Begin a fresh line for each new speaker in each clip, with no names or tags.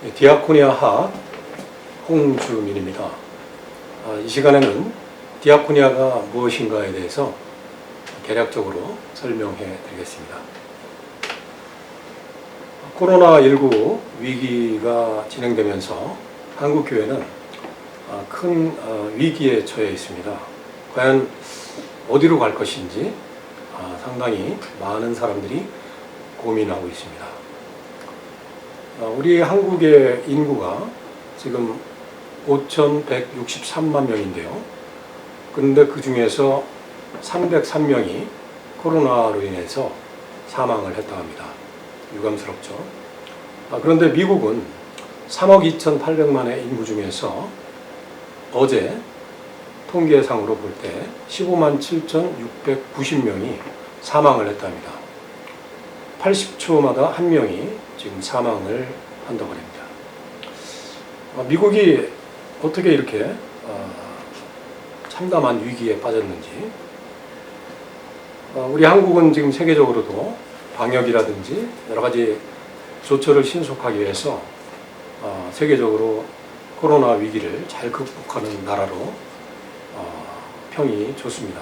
디아코니아 학 홍주민입니다. 이 시간에는 디아코니아가 무엇인가에 대해서 개략적으로 설명해 드리겠습니다. 코로나19 위기가 진행되면서 한국교회는 큰 위기에 처해 있습니다. 과연 어디로 갈 것인지 상당히 많은 사람들이 고민하고 있습니다. 우리 한국의 인구가 지금 5,163만 명인데요. 그런데 그 중에서 303명이 코로나로 인해서 사망을 했다고 합니다. 유감스럽죠. 그런데 미국은 3억 2,800만의 인구 중에서 어제 통계상으로 볼 때 15만 7,690명이 사망을 했답니다. 80초마다 한 명이 지금 사망을 한다고 합니다. 미국이 어떻게 이렇게 참담한 위기에 빠졌는지, 우리 한국은 지금 세계적으로도 방역이라든지 여러 가지 조처를 신속하기 위해서 세계적으로 코로나 위기를 잘 극복하는 나라로 평이 좋습니다.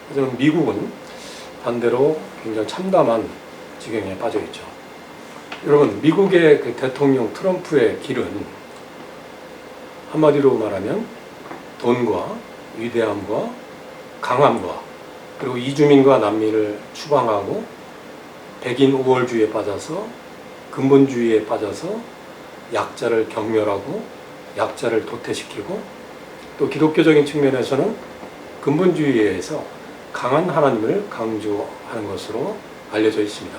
하지만 미국은 반대로 굉장히 참담한 지경에 빠져 있죠. 여러분, 미국의 그 대통령 트럼프의 길은 한마디로 말하면 돈과 위대함과 강함과 그리고 이주민과 난민을 추방하고 백인 우월주의에 빠져서 근본주의에 빠져서 약자를 경멸하고 약자를 도태시키고 또 기독교적인 측면에서는 근본주의에서 강한 하나님을 강조하는 것으로 알려져 있습니다.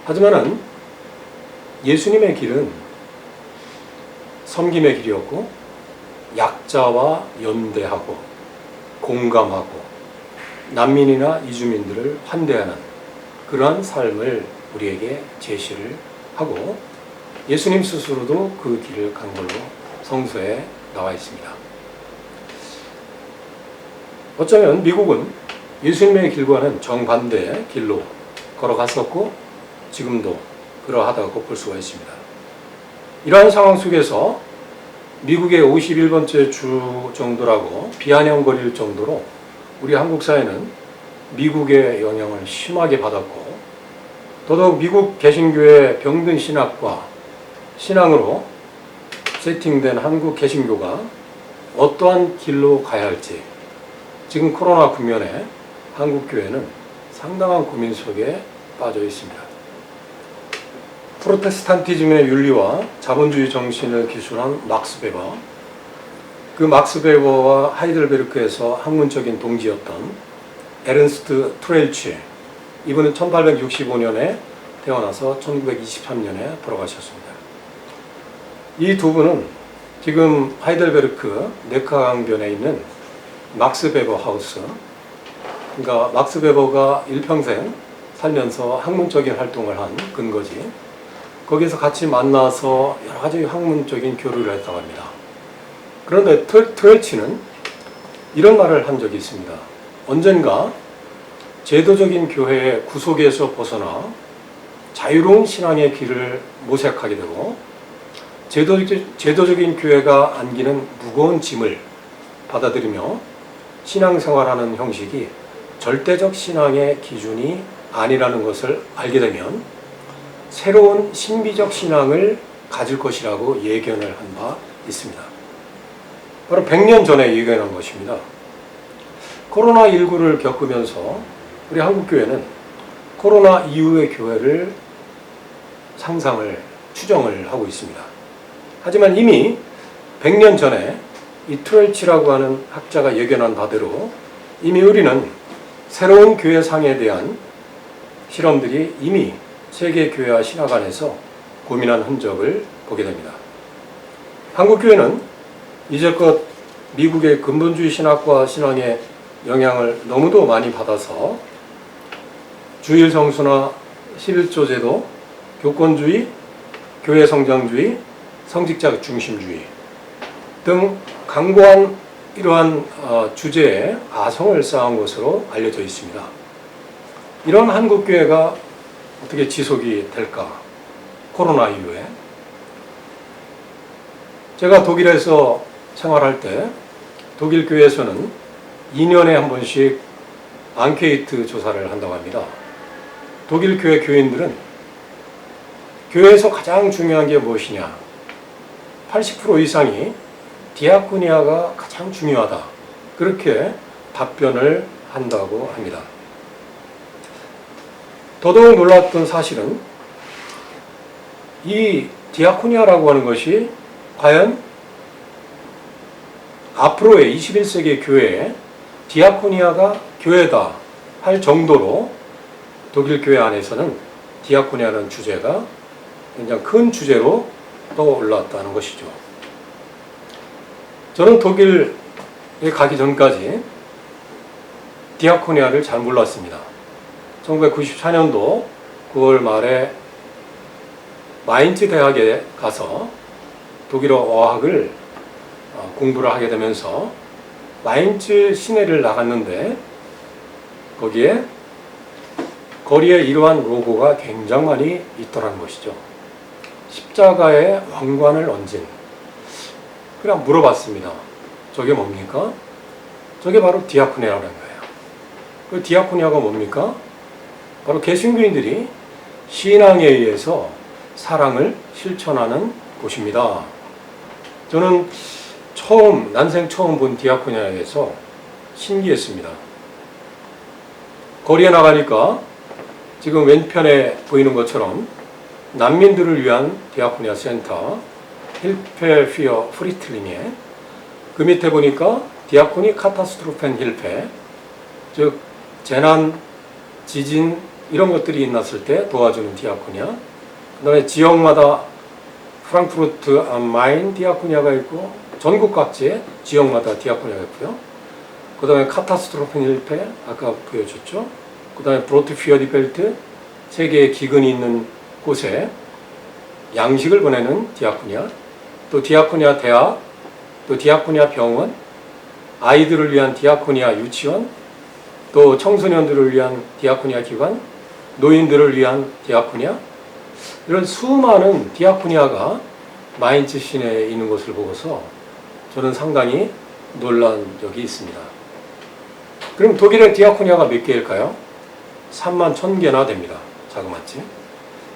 하지만은 예수님의 길은 섬김의 길이었고 약자와 연대하고 공감하고 난민이나 이주민들을 환대하는 그러한 삶을 우리에게 제시를 하고 예수님 스스로도 그 길을 간 걸로 성서에 나와 있습니다. 어쩌면 미국은 예수님의 길과는 정반대의 길로 걸어갔었고 지금도 그러하다고 볼 수가 있습니다. 이러한 상황 속에서 미국의 51번째 주 정도라고 비아냥거릴 정도로 우리 한국 사회는 미국의 영향을 심하게 받았고 더더욱 미국 개신교의 병든 신학과 신앙으로 세팅된 한국 개신교가 어떠한 길로 가야 할지 지금 코로나 국면에 한국교회는 상당한 고민 속에 빠져 있습니다. 프로테스탄티즘의 윤리와 자본주의 정신을 기술한 막스 베버, 그 막스 베버와 하이델베르크에서 학문적인 동지였던 에른스트 트렐치, 이분은 1865년에 태어나서 1923년에 돌아가셨습니다. 이 두 분은 지금 하이델베르크 네카강변에 있는 막스 베버 하우스, 그러니까 막스 베버가 일평생 살면서 학문적인 활동을 한 근거지, 거기서 같이 만나서 여러 가지 학문적인 교류를 했다고 합니다. 그런데 트렐치는 이런 말을 한 적이 있습니다. 언젠가 제도적인 교회의 구속에서 벗어나 자유로운 신앙의 길을 모색하게 되고 제도적인 교회가 안기는 무거운 짐을 받아들이며 신앙생활하는 형식이 절대적 신앙의 기준이 아니라는 것을 알게 되면 새로운 신비적 신앙을 가질 것이라고 예견을 한 바 있습니다. 바로 100년 전에 예견한 것입니다. 코로나19를 겪으면서 우리 한국교회는 코로나 이후의 교회를 상상을, 추정을 하고 있습니다. 하지만 이미 100년 전에 이 트렐치라고 하는 학자가 예견한 바대로 이미 우리는 새로운 교회상에 대한 실험들이 이미 세계교회와 신학 안에서 고민한 흔적을 보게 됩니다. 한국교회는 이제껏 미국의 근본주의 신학과 신앙의 영향을 너무도 많이 받아서 주일 성수나 11조 제도, 교권주의, 교회 성장주의, 성직자 중심주의 등 강고한 이러한 주제에 아성을 쌓은 것으로 알려져 있습니다. 이런 한국교회가 어떻게 지속이 될까? 코로나 이후에 제가 독일에서 생활할 때 독일 교회에서는 2년에 한 번씩 앙케이트 조사를 한다고 합니다. 독일 교회 교인들은 교회에서 가장 중요한 게 무엇이냐? 80% 이상이 디아코니아가 가장 중요하다. 그렇게 답변을 한다고 합니다. 더더욱 놀랐던 사실은 이 디아코니아라고 하는 것이 과연 앞으로의 21세기 교회에 디아코니아가 교회다 할 정도로 독일 교회 안에서는 디아코니아라는 주제가 굉장히 큰 주제로 떠올랐다는 것이죠. 저는 독일에 가기 전까지 디아코니아를 잘 몰랐습니다. 1994년도 9월 말에 마인츠 대학에 가서 독일어 어학을 공부를 하게 되면서 마인츠 시내를 나갔는데 거기에 거리에 이러한 로고가 굉장히 많이 있더라는 것이죠. 십자가의 왕관을 얹은. 그냥 물어봤습니다. 저게 뭡니까? 저게 바로 디아코니아라는 거예요. 그 디아코니아가 뭡니까? 바로 개신교인들이 신앙에 의해서 사랑을 실천하는 곳입니다. 저는 난생 처음 본 디아코니아에서 신기했습니다. 거리에 나가니까 지금 왼편에 보이는 것처럼 난민들을 위한 디아코니아 센터 힐페 피어 프리틀리니에 그 밑에 보니까 디아코니 카타스트로펜 힐페, 즉 재난, 지진 이런 것들이 있었을 때 도와주는 디아코니아, 그 다음에 지역마다 프랑크푸르트 am 마인 디아코니아가 있고 전국 각지의 지역마다 디아코니아가 있고요. 그 다음에 카타스트로펜 힐페 아까 보여줬죠. 그 다음에 브로트 피어디 벨트 세계의 기근이 있는 곳에 양식을 보내는 디아코니아, 또 디아코니아 대학, 또 디아코니아 병원, 아이들을 위한 디아코니아 유치원, 또 청소년들을 위한 디아코니아 기관, 노인들을 위한 디아코니아, 이런 수많은 디아코니아가 마인츠 시내에 있는 것을 보고서 저는 상당히 놀란 적이 있습니다. 그럼 독일의 디아코니아가 몇 개일까요? 3만 1,000개나 됩니다. 자그마치.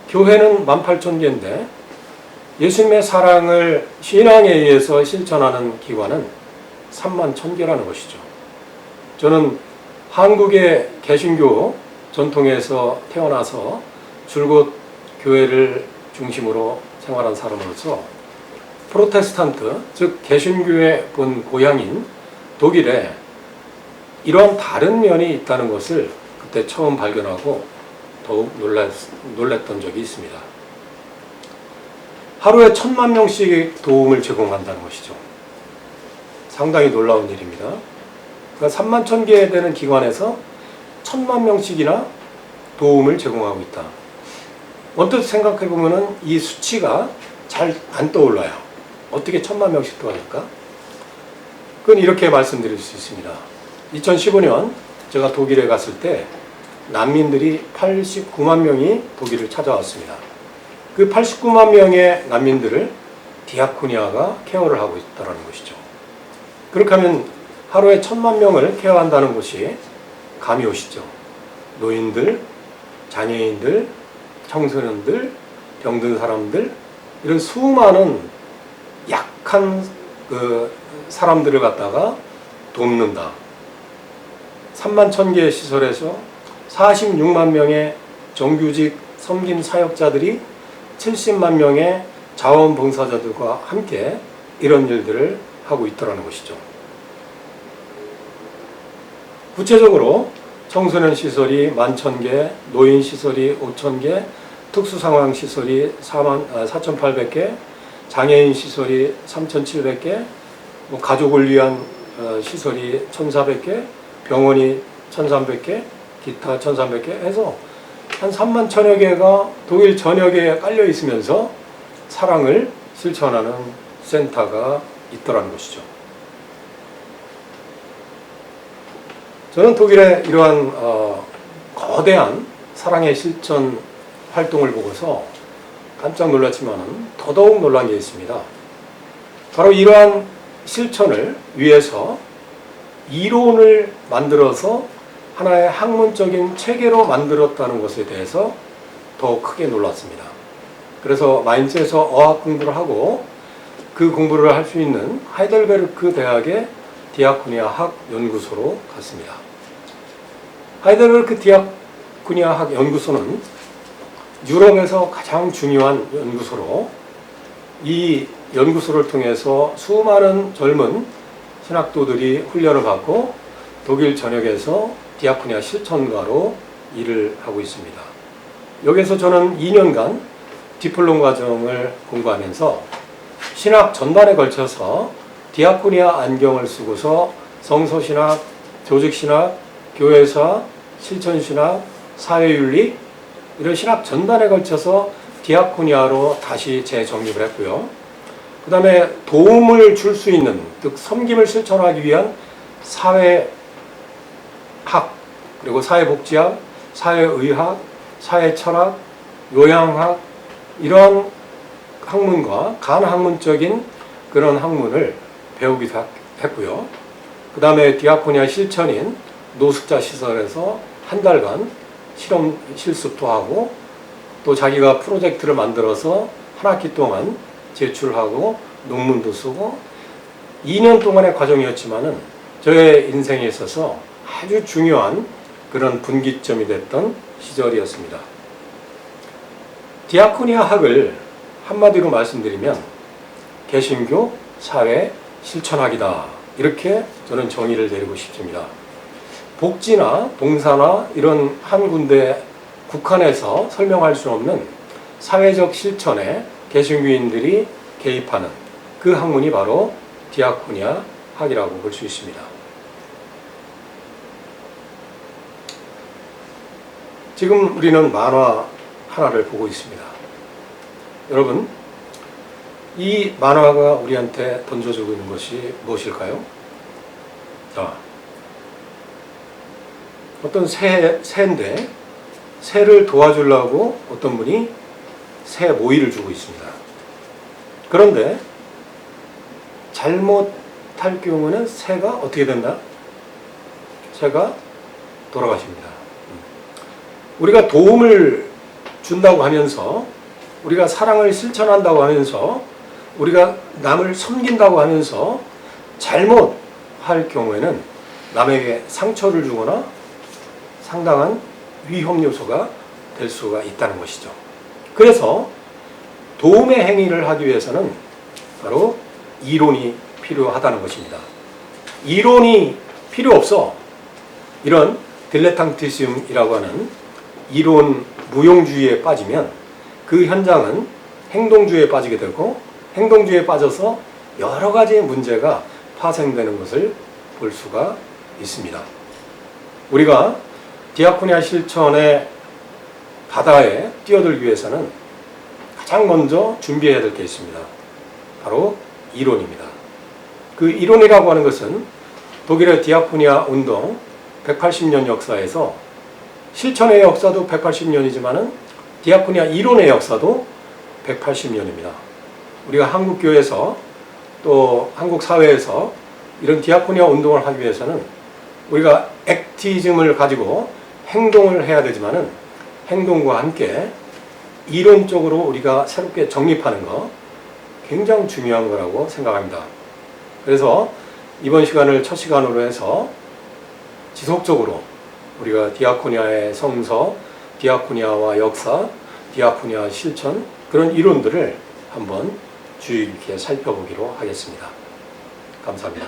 교회는 18,000개인데 예수님의 사랑을 신앙에 의해서 실천하는 기관은 3만 1,000개라는 것이죠. 저는 한국의 개신교 전통에서 태어나서 줄곧 교회를 중심으로 생활한 사람으로서 프로테스탄트, 즉 개신교의 본 고향인 독일에 이러한 다른 면이 있다는 것을 그때 처음 발견하고 더욱 놀랐던 적이 있습니다. 하루에 1,000,000명씩 도움을 제공한다는 것이죠. 상당히 놀라운 일입니다. 그러니까 31,000개 되는 기관에서 1,000,000명씩이나 도움을 제공하고 있다. 언뜻 생각해보면 이 수치가 잘 안 떠올라요. 어떻게 1,000,000명씩 도와줄까? 그건 이렇게 말씀드릴 수 있습니다. 2015년 제가 독일에 갔을 때 난민들이 89만 명이 독일을 찾아왔습니다. 그 89만 명의 난민들을 디아코니아가 케어를 하고 있다는 것이죠. 그렇게 하면 하루에 1,000만 명을 케어한다는 것이 감이 오시죠. 노인들, 장애인들, 청소년들, 병든 사람들, 이런 수많은 약한 사람들을 갖다가 돕는다. 31,000개의 시설에서 46만 명의 정규직 섬김 사역자들이 70만 명의 자원봉사자들과 함께 이런 일들을 하고 있더라는 것이죠. 구체적으로 청소년 시설이 11,000개, 노인 시설이 5,000개, 특수상황시설이 4,800개, 장애인 시설이 3,700개, 가족을 위한 시설이 1,400개, 병원이 1,300개, 기타 1,300개 해서 한 31,000여 개가 독일 전역에 깔려 있으면서 사랑을 실천하는 센터가 있더라는 것이죠. 저는 독일의 이러한 거대한 사랑의 실천 활동을 보고서 깜짝 놀랐지만 더더욱 놀란 게 있습니다. 바로 이러한 실천을 위해서 이론을 만들어서 하나의 학문적인 체계로 만들었다는 것에 대해서 더 크게 놀랐습니다. 그래서 마인츠에서 어학 공부를 하고 그 공부를 할 수 있는 하이델베르크 대학의 디아코니아 학 연구소로 갔습니다. 하이델베르크 디아코니아 학 연구소는 유럽에서 가장 중요한 연구소로, 이 연구소를 통해서 수많은 젊은 신학도들이 훈련을 받고 독일 전역에서 디아코니아 실천가로 일을 하고 있습니다. 여기서 저는 2년간 디플롬 과정을 공부하면서 신학 전반에 걸쳐서 디아코니아 안경을 쓰고서 성서신학, 조직신학, 교회사, 실천신학, 사회윤리, 이런 신학 전반에 걸쳐서 디아코니아로 다시 재정립을 했고요. 그 다음에 도움을 줄 수 있는, 즉 섬김을 실천하기 위한 사회학, 그리고 사회복지학, 사회의학, 사회철학, 요양학, 이런 학문과 간학문적인 그런 학문을 배우기도 했고요. 그 다음에 디아코니아 실천인 노숙자 시설에서 한 달간 실험 실습도 하고, 또 자기가 프로젝트를 만들어서 한 학기 동안 제출하고 논문도 쓰고, 2년 동안의 과정이었지만은 저의 인생에 있어서 아주 중요한 그런 분기점이 됐던 시절이었습니다. 디아코니아 학을 한마디로 말씀드리면 개신교 사회 실천학이다, 이렇게 저는 정의를 내리고 싶습니다. 복지나 봉사나 이런 한 군데 국한해서 설명할 수 없는 사회적 실천에 개신교인들이 개입하는 그 학문이 바로 디아코니아 학이라고 볼 수 있습니다. 지금 우리는 만화 하나를 보고 있습니다. 여러분, 이 만화가 우리한테 던져주고 있는 것이 무엇일까요? 자, 어떤 새인데, 새를 도와주려고 어떤 분이 새 모이를 주고 있습니다. 그런데 잘못할 경우는 새가 어떻게 된다? 새가 돌아가십니다. 우리가 도움을 준다고 하면서, 우리가 사랑을 실천한다고 하면서, 우리가 남을 섬긴다고 하면서 잘못할 경우에는 남에게 상처를 주거나 상당한 위험 요소가 될 수가 있다는 것이죠. 그래서 도움의 행위를 하기 위해서는 바로 이론이 필요하다는 것입니다. 이론이 필요 없어 이런 딜레탕티즘이라고 하는 이론 무용주의에 빠지면 그 현장은 행동주의에 빠지게 되고, 행동주의에 빠져서 여러 가지 문제가 파생되는 것을 볼 수가 있습니다. 우리가 디아코니아 실천의 바다에 뛰어들기 위해서는 가장 먼저 준비해야 될 게 있습니다. 바로 이론입니다. 그 이론이라고 하는 것은 독일의 디아코니아 운동 180년 역사에서, 실천의 역사도 180년이지만은 디아코니아 이론의 역사도 180년입니다. 우리가 한국 교회에서 또 한국 사회에서 이런 디아코니아 운동을 하기 위해서는 우리가 액티즘을 가지고 행동을 해야 되지만은 행동과 함께 이론적으로 우리가 새롭게 정립하는 거 굉장히 중요한 거라고 생각합니다. 그래서 이번 시간을 첫 시간으로 해서 지속적으로 우리가 디아코니아의 성서, 디아코니아와 역사, 디아코니아 실천, 그런 이론들을 한번 주의 깊게 살펴보기로 하겠습니다. 감사합니다.